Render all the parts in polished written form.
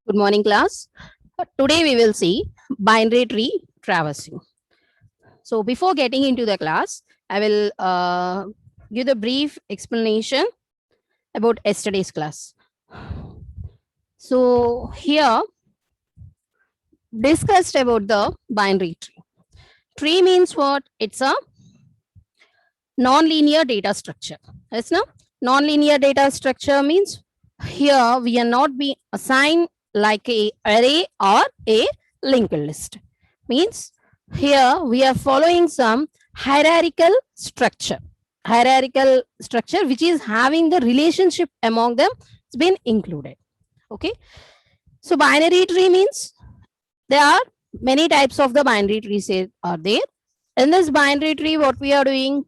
Good morning, class. Today we will see binary tree traversing. So before getting into the class, I will give the brief explanation about yesterday's class. So here discussed about the binary tree. Tree means what? It's a non-linear data structure. Yes, no? Non-linear data structure means here we are not being assigned like a array or a linked list. Means here we are following some hierarchical structure. Hierarchical structure which is having the relationship among them. It's been included. Okay. So binary tree means there are many types of the binary trees are there. In this binary tree, what we are doing,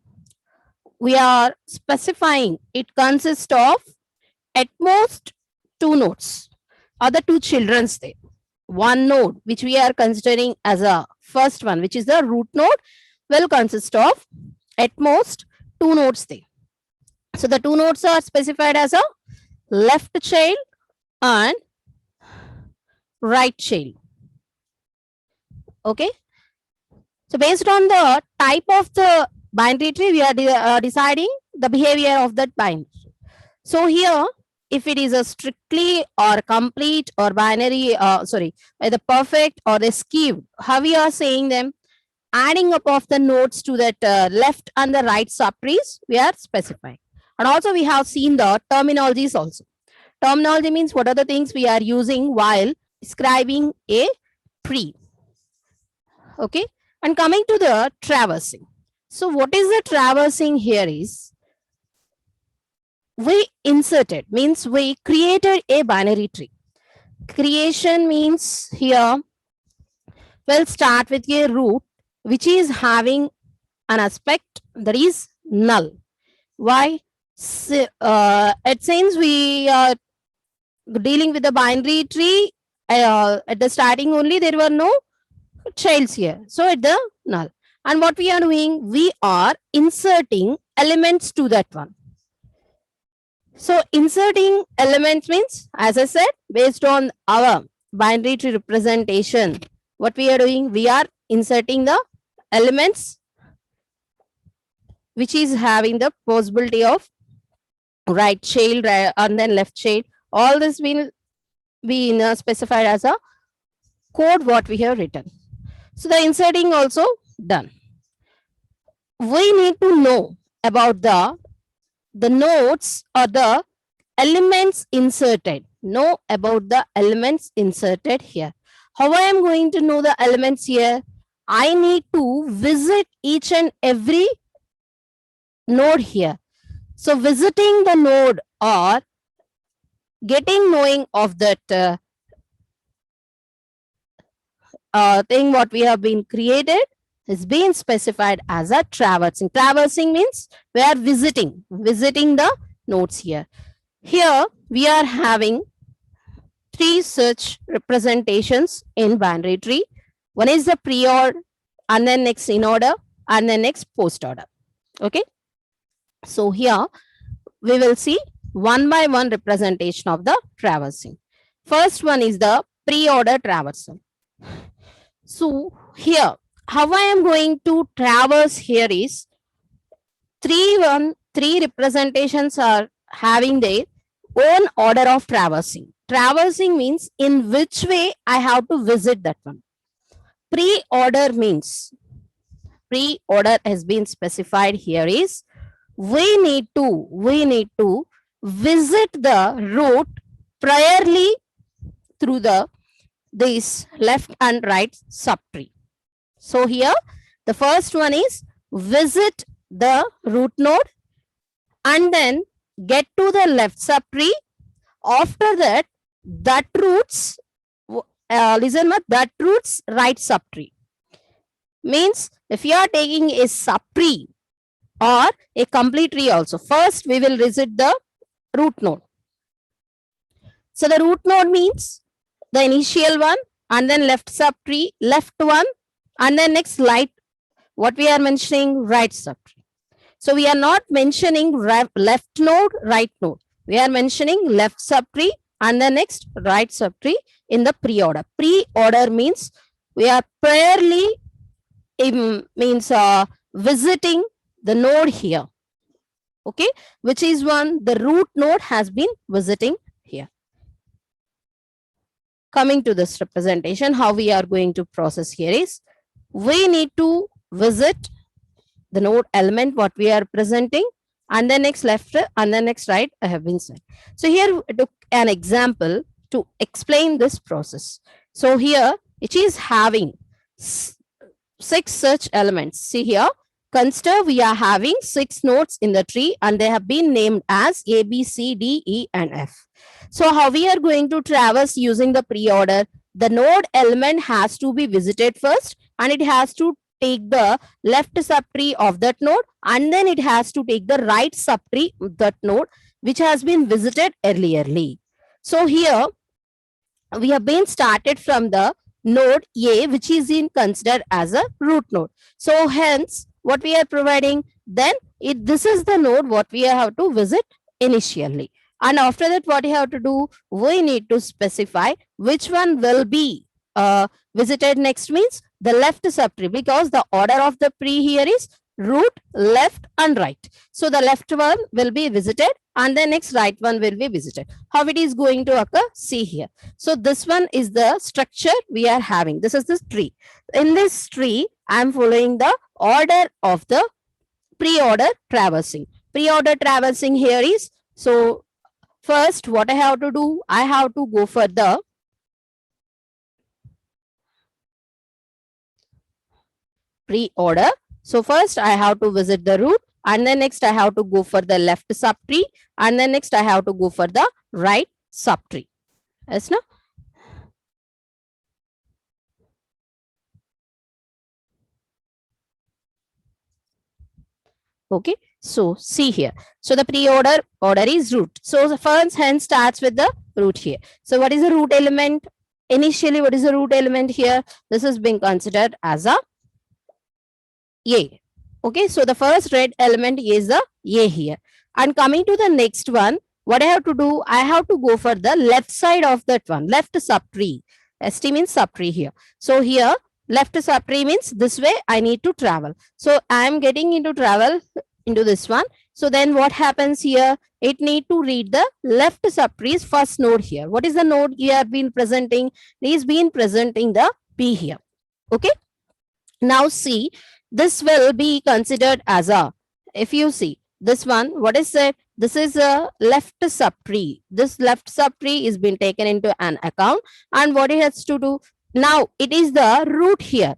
we are specifying it consists of at most two nodes or the two children's there. One node which we are considering as a first one, which is the root node, will consist of at most two nodes there. So the two nodes are specified as a left child and right child. Okay. So based on the type of the binary tree, we are deciding the behavior of that binary. So here, if it is a strictly or complete or binary, either perfect or the skewed, how we are saying them? Adding up of the nodes to that left and the right subtrees, we are specifying. And also we have seen the terminologies also. Terminology means what are the things we are using while describing a tree. Okay. And coming to the traversing. So what is the traversing here is, we inserted, means we created a binary tree. Creation means here, we'll start with a root which is having an aspect that is null. Why? It seems we are dealing with the binary tree. At the starting only, there were no childs here. So at the null. And what we are doing, we are inserting elements to that one. So inserting elements means, as I said, based on our binary tree representation, what we are doing, we are inserting the elements which is having the possibility of right child and then left child. All this will be specified as a code what we have written. So the inserting also done. We need to know about the nodes or the elements inserted. Know about the elements inserted here. How I am going to know the elements here? I need to visit each and every node here. So visiting the node or getting knowing of that thing what we have been created is being specified as a traversing. Traversing means we are visiting the nodes here. Here we are having three such representations in binary tree. One is the pre-order, and then next in order, and then next post order. Okay. So here we will see one by one representation of the traversing. First one is the pre-order traversal. So here, how I am going to traverse here is three representations are having their own order of traversing. Traversing means in which way I have to visit that one. Pre-order means, pre-order has been specified here is, we need to visit the root priorly through this left and right subtree. So here the first one is visit the root node and then get to the left subtree. After that, that roots that roots right subtree. Means if you are taking a subtree or a complete tree also, first we will visit the root node. So the root node means the initial one, and then left subtree, left one, and then next what we are mentioning, right subtree. So we are not mentioning left node, right node. We are mentioning left subtree and the next right subtree in the pre-order. Pre-order means we are priorly means visiting the node here. Okay, which is one the root node has been visiting here. Coming to this representation, how we are going to process here is we need to visit the node element what we are presenting, and the next left and the next right I have been said. So here I took an example to explain this process. So here it is having 6 such elements. See here, consider we are having 6 nodes in the tree and they have been named as A, B, C, D, E and F. So how we are going to traverse using the pre-order? The node element has to be visited first and it has to take the left subtree of that node, and then it has to take the right subtree of that node which has been visited earlierly. So here we have been started from the node A, which is in considered as a root node. So hence what we are providing, then this is the node what we have to visit initially. And after that, what you have to do, we need to specify which one will be visited next, means the left subtree, because the order of the tree here is root, left and right. So the left one will be visited and the next right one will be visited. How it is going to occur? See here. So this one is the structure we are having. This is this tree. In this tree, I am following the order of the pre-order traversing. Pre-order traversing here is, so first what I have to do, I have to go for the pre-order. So first I have to visit the root, and then next I have to go for the left subtree, and then next I have to go for the right subtree. Yes, no? Okay, so see here. So the pre-order order is root. So the first hence starts with the root here. So what is the root element? Initially, what is the root element here? This is being considered as a A. Okay, so the first red element is the A here. And coming to the next one, what I have to do, I have to go for the left side of that one, left subtree. ST means subtree here. So here, left subtree means this way I need to travel. So I am getting into travel into this one. So then what happens here? It need to read the left subtree's first node here. What is the node you have been presenting? It is been presenting the P here. Okay. Now see, this will be considered as a, if you see this one, what is it? This is a left subtree. This left subtree is been taken into an account, and what it has to do now, it is the root here.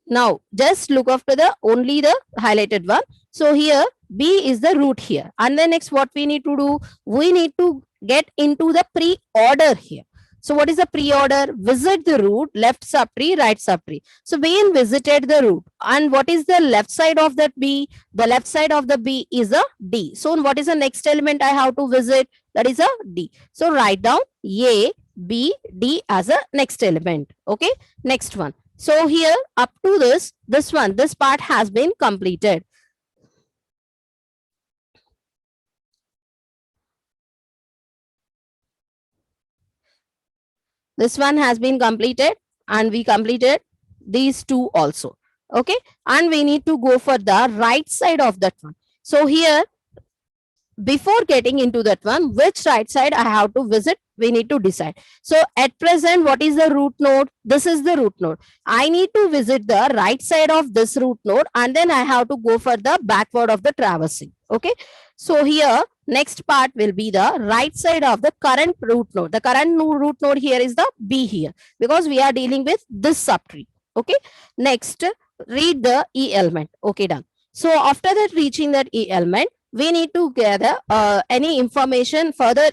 Now just look after the only the highlighted one. So here B is the root here, and then next what we need to do, we need to get into the pre-order here. So what is the pre-order? Visit the root, left subtree, right subtree. So we visited the root, and what is the left side of that B? The left side of the B is a D. So what is the next element I have to visit? That is a D. So write down A, B, D as a next element. Okay, next one. So here up to this one, this part has been completed. This one has been completed, and we completed these two also. Okay, and we need to go for the right side of that one. So here, before getting into that one, which right side I have to visit, we need to decide. So at present, what is the root node? This is the root node. I need to visit the right side of this root node, and then I have to go for the backward of the traversing. Okay, so here next part will be the right side of the current root node. The current root node here is the B here, because we are dealing with this subtree. Okay, next read the E element. Okay, done. So after that, reaching that E element, we need to gather any information, further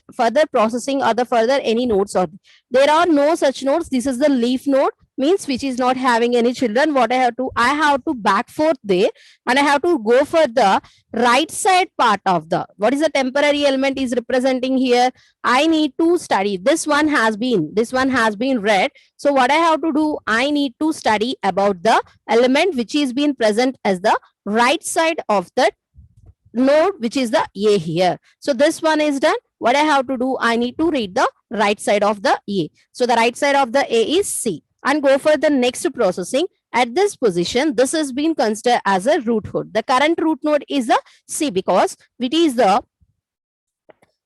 processing or the further any nodes, or there are no such nodes. This is the leaf node, means which is not having any children. What I have to back forth there, and I have to go for the right side part of the, what is the temporary element is representing here. I need to study. This one has been read. So what I have to do, I need to study about the element which is being present as the right side of the node, which is the A here. So this one is done. what I have to do, I need to read the right side of the A. So the right side of the A is C, and go for the next processing. At this position, this has been considered as a root node. The current root node is the C because it is the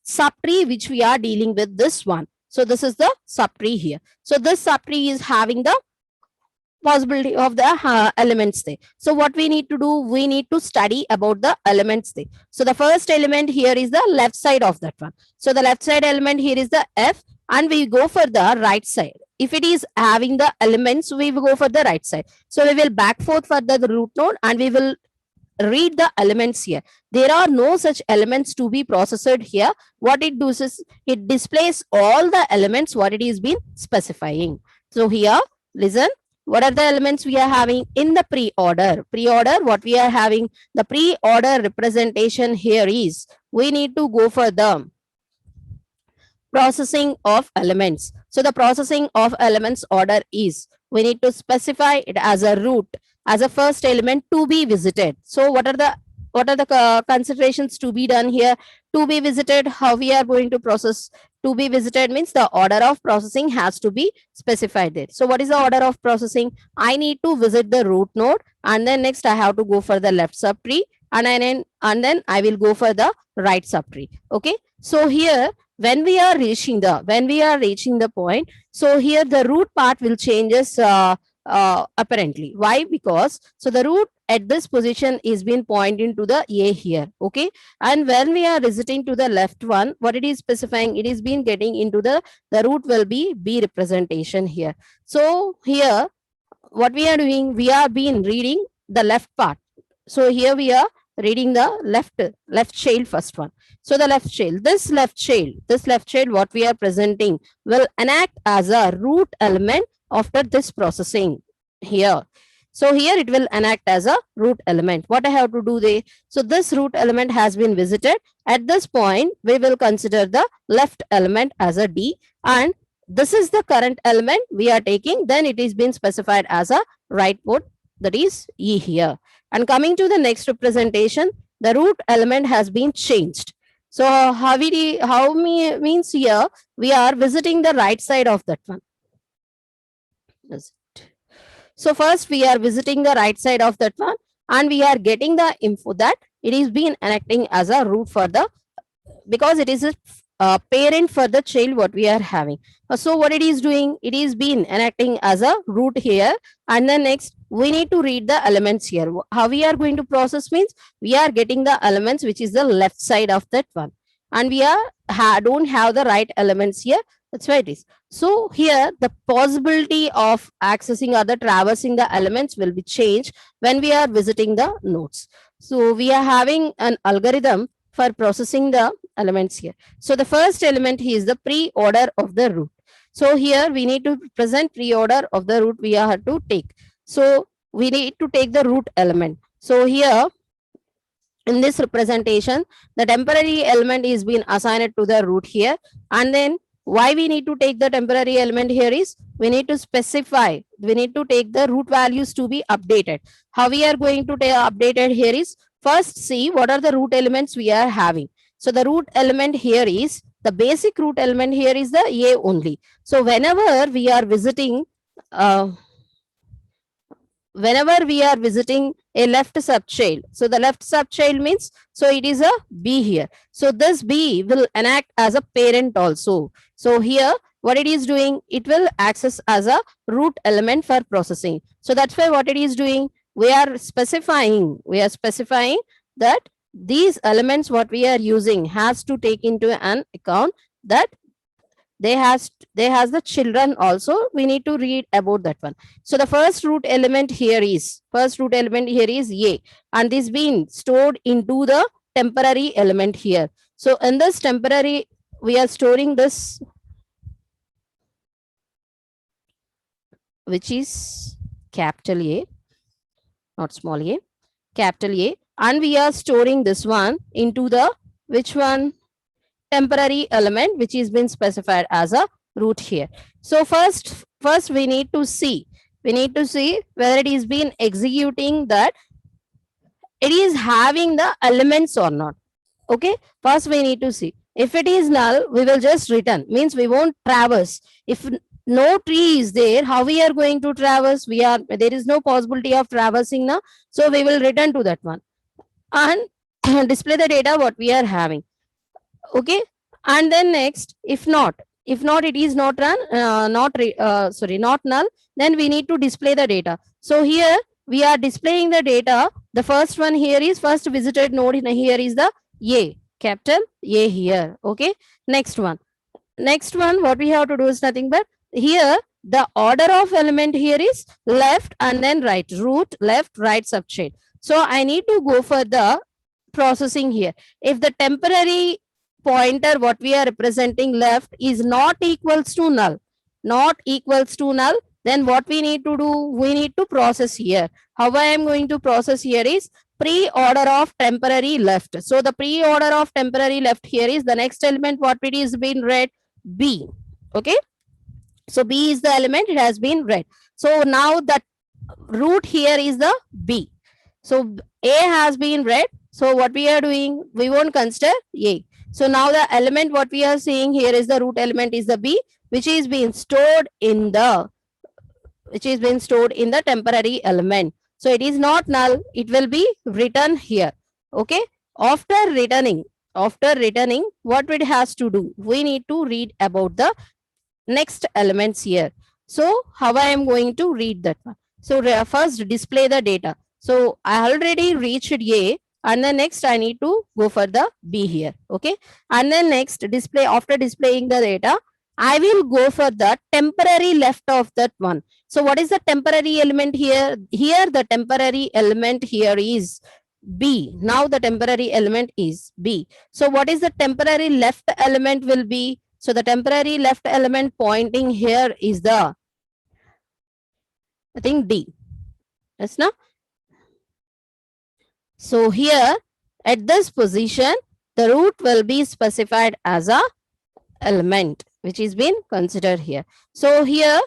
subtree which we are dealing with, this one. So this is the subtree here. So this subtree is having the possibility of the elements there. So what we need to do, we need to study about the elements there. So the first element here is the left side of that one. So the left side element here is the F, and we go for the right side. If it is having the elements, we will go for the right side. So we will back forth for the root node, and we will read the elements here. There are no such elements to be processed here. What it does is it displays all the elements what it is been specifying. So here, listen, what are the elements we are having in the pre-order? Pre-order, what we are having, the pre-order representation here is, we need to go for the processing of elements. So the processing of elements order is, we need to specify it as a root, as a first element to be visited. So what are the considerations to be done here? To be visited, how we are going to process? To be visited means the order of processing has to be specified there. So what is the order of processing? I need to visit the root node, and then next I have to go for the left subtree, and then I will go for the right subtree. Okay. So here, when we are reaching the point, so here the root part will changes apparently. Why? Because so the root at this position is being pointing to the A here. Okay. And when we are visiting to the left one, what it is specifying, it is being getting into the root will be B representation here. So here, what we are doing, we are being reading the left part. So here we are reading the left child first one. So the left child, this left child, what we are presenting will enact as a root element after this processing here. So here it will enact as a root element. What I have to do there? So this root element has been visited. At this point, we will consider the left element as a D, and this is the current element we are taking. Then it is been specified as a right port, that is E here. And coming to the next representation, the root element has been changed. So how means here we are visiting the right side of that one. So first we are visiting the right side of that one, and we are getting the info that it is being enacting as a root for the, because it is a parent for the child what we are having. So what it is doing, it is being enacting as a root here, and then next we need to read the elements here. How we are going to process means, we are getting the elements which is the left side of that one, and we are don't have the right elements here. That's why it is. So here the possibility of accessing or the traversing the elements will be changed when we are visiting the nodes. So we are having an algorithm for processing the elements here. So the first element is the pre-order of the root. So here we need to present pre-order of the root we have to take. So we need to take the root element. So here in this representation, the temporary element is being assigned to the root here, and then why we need to take the temporary element here is, we need to specify, we need to take the root values to be updated. How we are going to update it here is, first see what are the root elements we are having. So the root element here is, the basic root element here is the A only. So whenever we are visiting a left subchild, so the left subchild means, so it is a B here. So this B will enact as a parent also. So here what it is doing, it will access as a root element for processing. So that's why what it is doing, we are specifying that these elements what we are using has to take into an account that they has the children also. We need to read about that one. So the first root element here is A, and this being stored into the temporary element here. So in this temporary, we are storing this, which is capital A, not small a, capital A, and we are storing this one into the, which one? Temporary element, which is been specified as a root here. So first we need to see whether it is been executing that it is having the elements or not. Okay, first we need to see. If it is null, we will just return. Means we won't traverse. If no tree is there, how we are going to traverse? There is no possibility of traversing now. So we will return to that one and display the data what we are having. Okay. And then next, if not it is not run, not null, then we need to display the data. So here we are displaying the data. The first one here is first visited node. Here is the A, capital A here. Okay. Next one, what we have to do is nothing but here the order of element here is left and then right, root, left, right, substrate. So I need to go for the processing here. If the temporary pointer what we are representing left is not equals to null, then what we need to do, we need to process here. How I am going to process here is pre-order of temporary left. So the pre-order of temporary left here is the next element what it is been read, B. Okay. So B is the element, it has been read. So now that root here is the B. So A has been read. So what we are doing, we won't consider A. So now the element what we are seeing here is the root element is the B, which is being stored in the temporary element. So it is not null, it will be written here. Okay. After returning, what it has to do, we need to read about the next elements here. So how I am going to read that one? So first display the data. So I already reached A, and then next I need to go for the B here. Okay. And then next display, after displaying the data, I will go for the temporary left of that one. So what is the temporary element here? Here the temporary element here is B. Now the temporary element is B. So what is the temporary left element will be? So the temporary left element pointing here is the, I think, D. Yes, now. So here at this position, the root will be specified as a element which is been considered here. So here,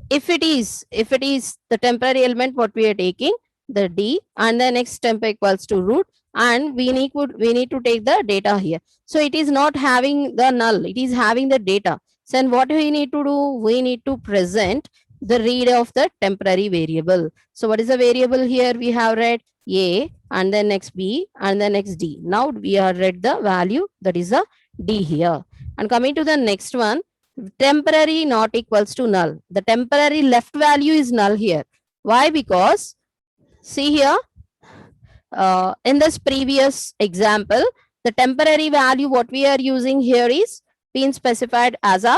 if it is the temporary element what we are taking, the D, and the next temp equals to root, and we need to take the data here. So it is not having the null, it is having the data. So then what we need to do, we need to present the read of the temporary variable. So what is the variable here? We have read A, and then next B, and then next D. Now we have read the value, that is a D here. And coming to the next one, temporary not equals to null. The temporary left value is null here. Why? Because see here, in this previous example, the temporary value what we are using here is being specified as a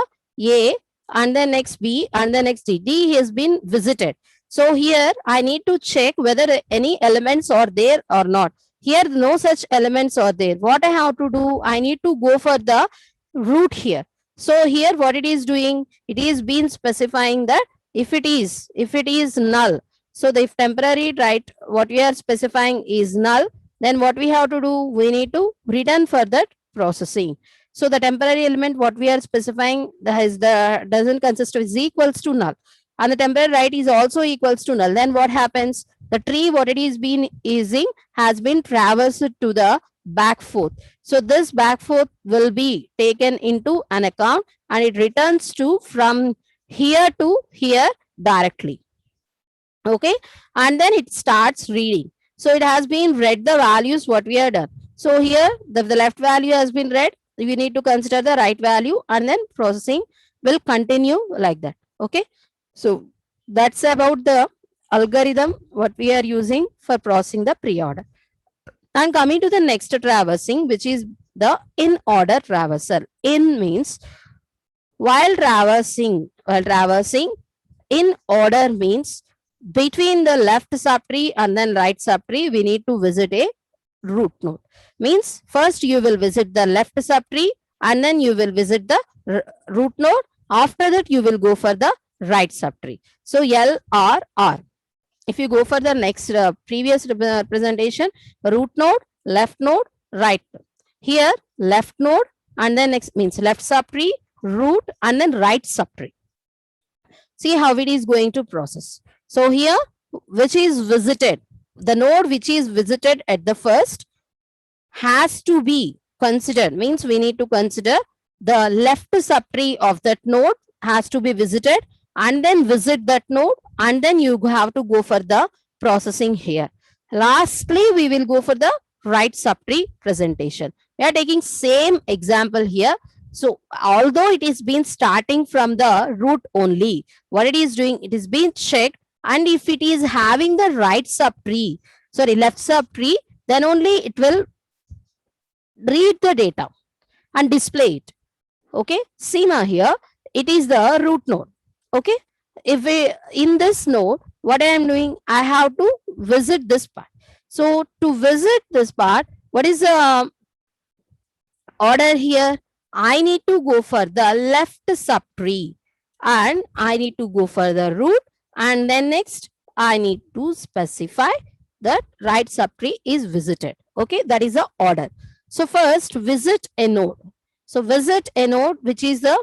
and then next B and then next D. D has been visited. So here I need to check whether any elements are there or not. Here no such elements are there. What I have to do, I need to go for the root here. So here what it is doing, it is been specifying that if it is null. So the if temporary, right, what we are specifying is null, then what we have to do, we need to return for that processing. So the temporary element what we are specifying doesn't consist of is equals to null, and the temporary right is also equals to null. Then what happens? The tree what it is been using has been traversed to the back forth. So this back forth will be taken into an account, and it returns to from here to here directly. Okay, and then it starts reading. So it has been read the values what we have done. So here the left value has been read. We need to consider the right value, and then processing will continue like that. Okay, so that's about the algorithm what we are using for processing the pre-order. And coming to the next traversing, which is the in order traversal. In means while traversing in order means between the left subtree and then right subtree, we need to visit a root node. Means first you will visit the left subtree and then you will visit the root node. After that you will go for the right subtree. So L, R, R. If you go for the next previous representation, root node, left node, right node. Here left node and then next means left subtree, root, and then right subtree. See how it is going to process. So here, which is visited, the node which is visited at the first has to be consider means we need to consider the left subtree of that node has to be visited, and then visit that node, and then you have to go for the processing here. Lastly, we will go for the right subtree presentation. We are taking same example here. So although it is been starting from the root only, what it is doing, it is being checked, and if it is having the right subtree, sorry, left subtree, then only it will read the data and display it. Okay, SEMA here, it is the root node. Okay, if we in this node, what I am doing, I have to visit this part. So to visit this part, what is the order here? I need to go for the left subtree, and I need to go for the root, and then next I need to specify that right subtree is visited. Okay, that is the order. So first visit a node. So visit a node, which is the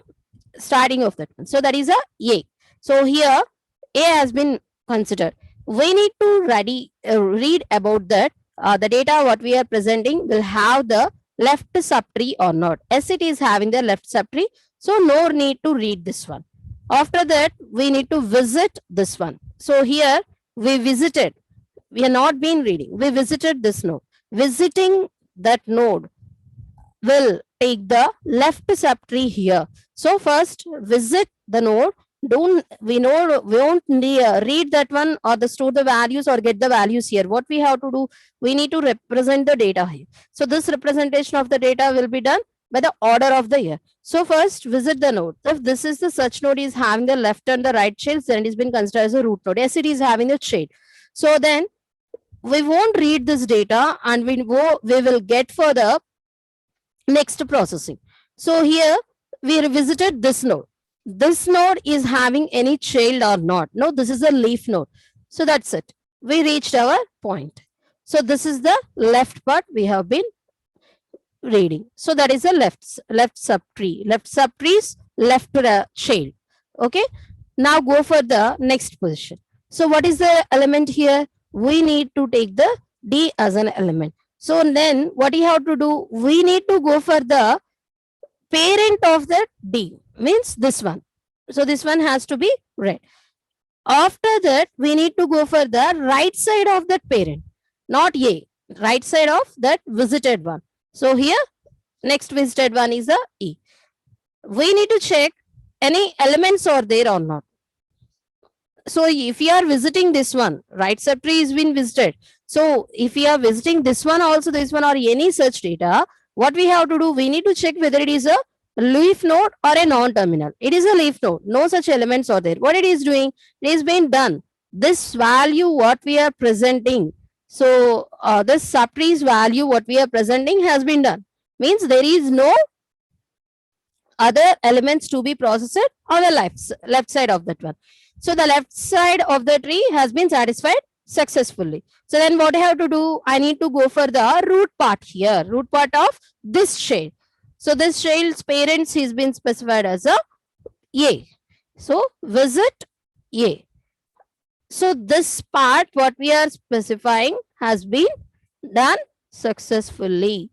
starting of that one. So that is a. So here A has been considered. We need to read about that. The data what we are presenting will have the left subtree or not. As it is having the left subtree, so no need to read this one. After that, we need to visit this one. So here we visited. We have not been reading. We visited this node. Visiting that node will take the left subtree here. So first visit the node. We won't read that one or store the values or get the values here. What we have to do, we need to represent the data here. So this representation of the data will be done by the order of the year. So first visit the node. If this is the such node is having the left and the right chains, then it has been considered as a root node. Yes, it is having the chain. So then we won't read this data, and we will get for the next processing. So here we revisited this node. This node is having any child or not? No, this is a leaf node. So that's it. We reached our point. So this is the left part we have been reading. So that is a left subtree. Left subtrees, left child. Okay. Now go for the next position. So what is the element here? We need to take the D as an element. So then what you have to do? We need to go for the parent of that D, means this one. So this one has to be read. After that, we need to go for the right side of that parent, not A, right side of that visited one. So here, next visited one is the E. We need to check any elements are there or not. So if you are visiting this one, right subtree is been visited. So if you are visiting this one also, this one or any such data, what we have to do, we need to check whether it is a leaf node or a non-terminal. It is a leaf node. No such elements are there. What it is doing, it is being done. This value what we are presenting. So this subtree's value what we are presenting has been done. Means there is no other elements to be processed on the left side of that one. So the left side of the tree has been satisfied successfully. So then what I have to do, I need to go for the root part here, root part of this child. So this child's parents has been specified as a. So visit A. So this part what we are specifying has been done successfully.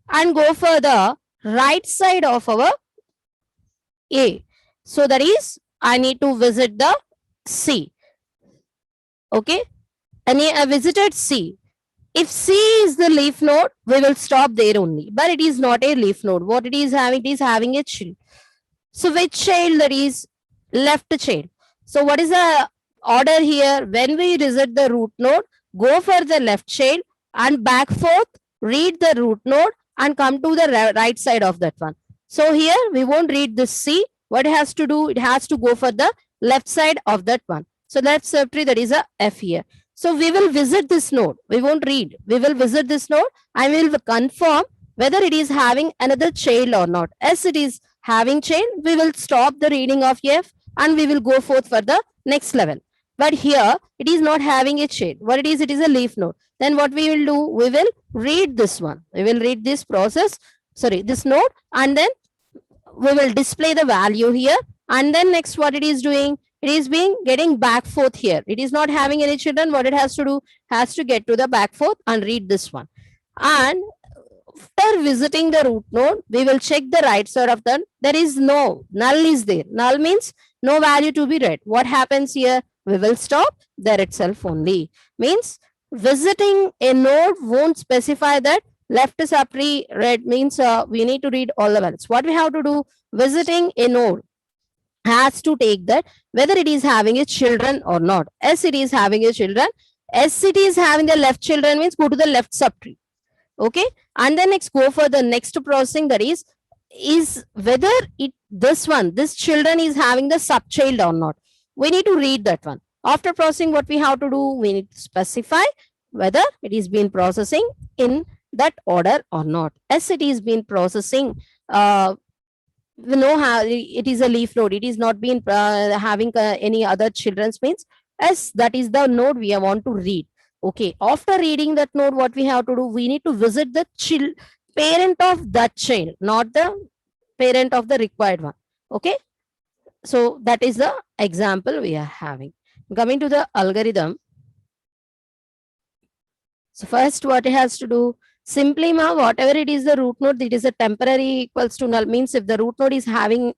And go for the right side of our A. So that is, I need to visit the C. Okay. And I visited C. If C is the leaf node, we will stop there only. But it is not a leaf node. What it is having a child. So which child? That is left child. So what is the order here? When we visit the root node, go for the left child and back forth, read the root node and come to the right side of that one. So here we won't read this C. What it has to do? It has to go for the left side of that one. So left subtree, that is a F here. So we will visit this node. We won't read. We will visit this node and we will confirm whether it is having another child or not. As it is having child, we will stop the reading of F and we will go forth for the next level. But here it is not having a child. What it is a leaf node. Then what we will do? We will read this one. We will read this process, this node, and then we will display the value here. And then next what it is doing? It is getting back forth here. It is not having any children. What it has to do? Has to get to the back forth and read this one. And After visiting the root node, we will check the right side of the, there is no, null is there. Null means no value to be read. What happens here? We will stop there itself only. Means visiting a node won't specify that left subtree read means we need to read all the values. What we have to do, visiting a node has to take that whether it is having a children or not. As it is having a children, as it is having the left children means go to the left subtree. Okay, and then next go for the next processing, that is whether it this children is having the subchild or not. We need to read that one. After processing, what we have to do, we need to specify whether it is being processing in that order or not. As it is being processing, we know how it is a leaf node, it is not been having any other children's means, as that is the node we want to read. Okay, after reading that node, what we have to do, we need to visit the parent of that child, not the parent of the required one. Okay, so that is the example we are having. Coming to the algorithm, so first what it has to do, simply whatever it is the root node, it is a temporary equals to null, means if the root node is having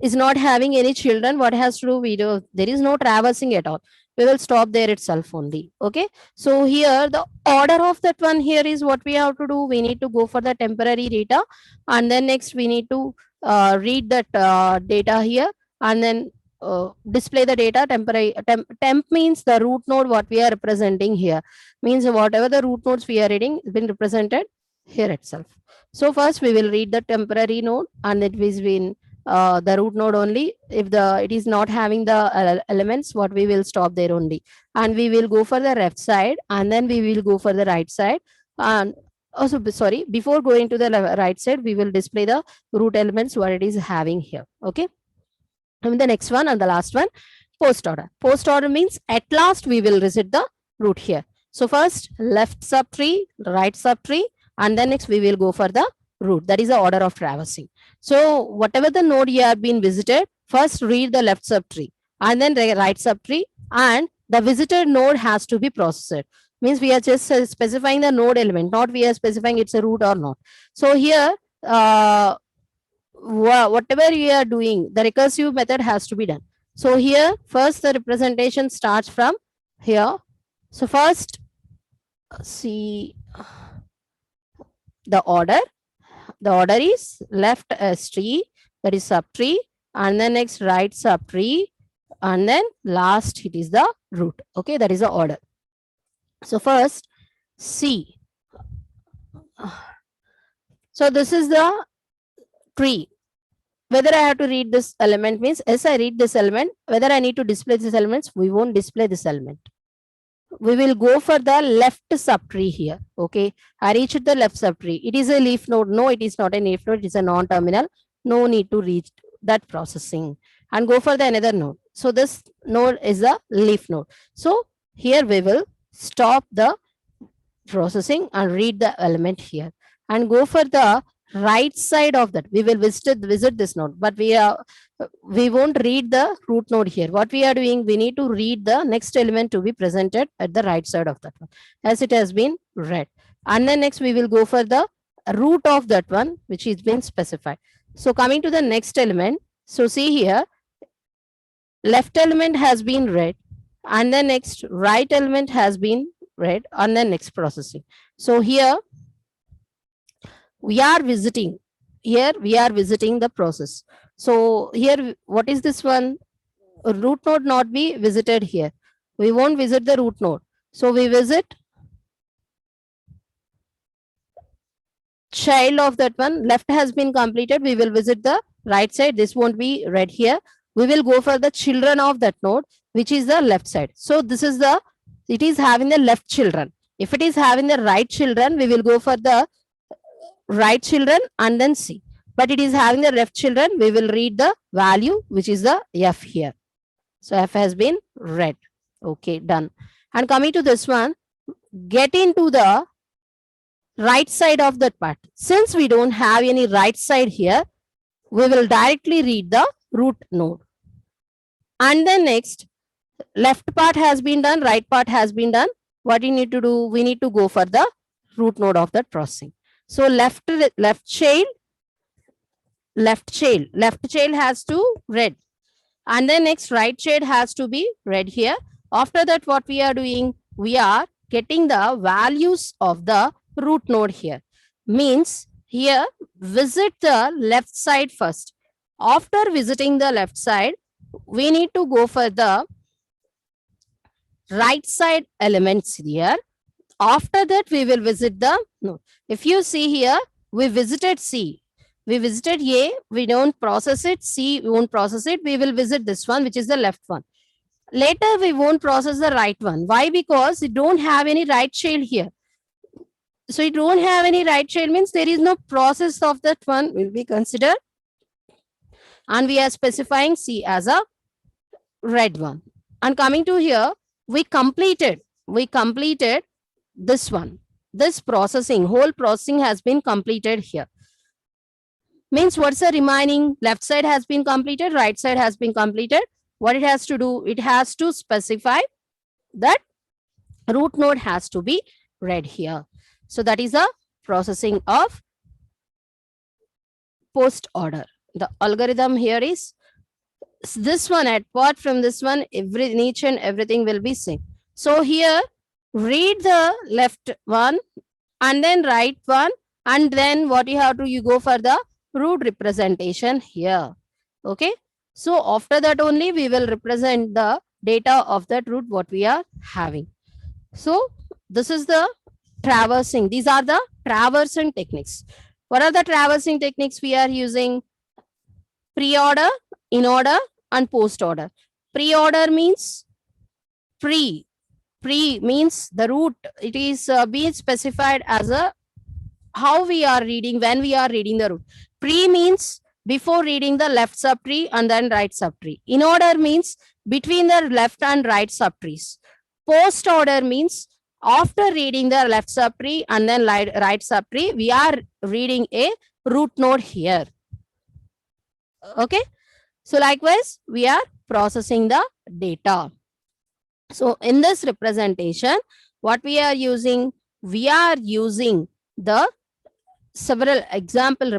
is not having any children, what has to do, we do, there is no traversing at all, we will stop there itself only. Okay, so here the order of that one here is what we have to do, we need to go for the temporary data, and then next we need to read that data here, and then display the data. Temporary temp means the root node what we are representing here, means whatever the root nodes we are reading has been represented here itself. So first we will read the temporary node, and it has been the root node only. If it is not having the elements, what we will stop there only, and we will go for the left side, and then we will go for the right side. And also, sorry, before going to the right side, we will display the root elements what it is having here. Okay, and the next one and the last one, post order. Post order means at last we will visit the root here. So first left subtree, right subtree, and then next we will go for the root. That is the order of traversing. So whatever the node you have been visited, first read the left subtree and then the right subtree, and the visited node has to be processed. Means we are just specifying the node element, not we are specifying it's a root or not. So here whatever you are doing, the recursive method has to be done. So here first the representation starts from here. So first see the order. The order is left tree, that is subtree, and then next right subtree, and then last it is the root. Okay, that is the order. So first C. So this is the tree. Whether I have to read this element means, as I read this element, whether I need to display this elements, we won't display this element. We will go for the left subtree here. Okay, I reached the left subtree. It is a leaf node. No, it is not a leaf node. It is a non-terminal. No need to reach that processing, and go for the another node. So this node is a leaf node. So here we will stop the processing and read the element here, and go for the right side of that. We will visit this node, but we won't read the root node here. What we are doing, we need to read the next element to be presented at the right side of that one, as it has been read. And then next we will go for the root of that one, which is been specified. So coming to the next element, so see here, left element has been read, and then next right element has been read, and then next processing. So here we are visiting, the process. So here, what is this one? A root node not be visited here. We won't visit the root node. So we visit child of that one. Left has been completed. We will visit the right side. This won't be read here. We will go for the children of that node, which is the left side. So this is it is having the left children. If it is having the right children, we will go for the right children and then C. But it is having the left children, we will read the value, which is the F here. So F has been read. Okay, done. And coming to this one, get into the right side of that part. Since we don't have any right side here, we will directly read the root node. And then next, left part has been done, right part has been done. What you need to do, we need to go for the root node of that processing. So left child has to read, and then next right child has to be read here. After that, what we are doing, we are getting the values of the root node here. Means here visit the left side first. After visiting the left side, we need to go for the right side elements here. After that, we will visit the node. If you see here, we visited C. We visited A, we don't process it. C, we won't process it. We will visit this one, which is the left one. Later, we won't process the right one. Why? Because we don't have any right child here. So you don't have any right child means there is no process of that one will be considered. And we are specifying C as a red one. And coming to here, we completed this one. This processing, whole processing has been completed here. Means what's the remaining? Left side has been completed, right side has been completed. What it has to do? It has to specify that root node has to be read here. So that is a processing of post order. The algorithm here is this one. Apart from this one, each and everything will be same. So here, read the left one and then right one, and then what you have to, you go for the root representation here. Okay. So after that only we will represent the data of that root what we are having. So this is the traversing. These are the traversing techniques. What are the traversing techniques we are using? Pre-order, in-order, and post-order. Pre-order means pre means the root. It is being specified as a how we are reading, when we are reading the root. Pre means before reading the left subtree and then right subtree. In order means between the left and right subtrees. Post order means after reading the left subtree and then right subtree, we are reading a root node here. Okay. So likewise, we are processing the data. So in this representation, what we are using the several example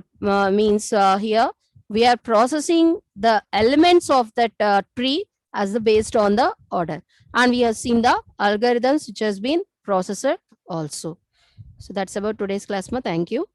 means here we are processing the elements of that tree as based on the order, and we have seen the algorithms which has been processed also. So that's about today's class. Thank you.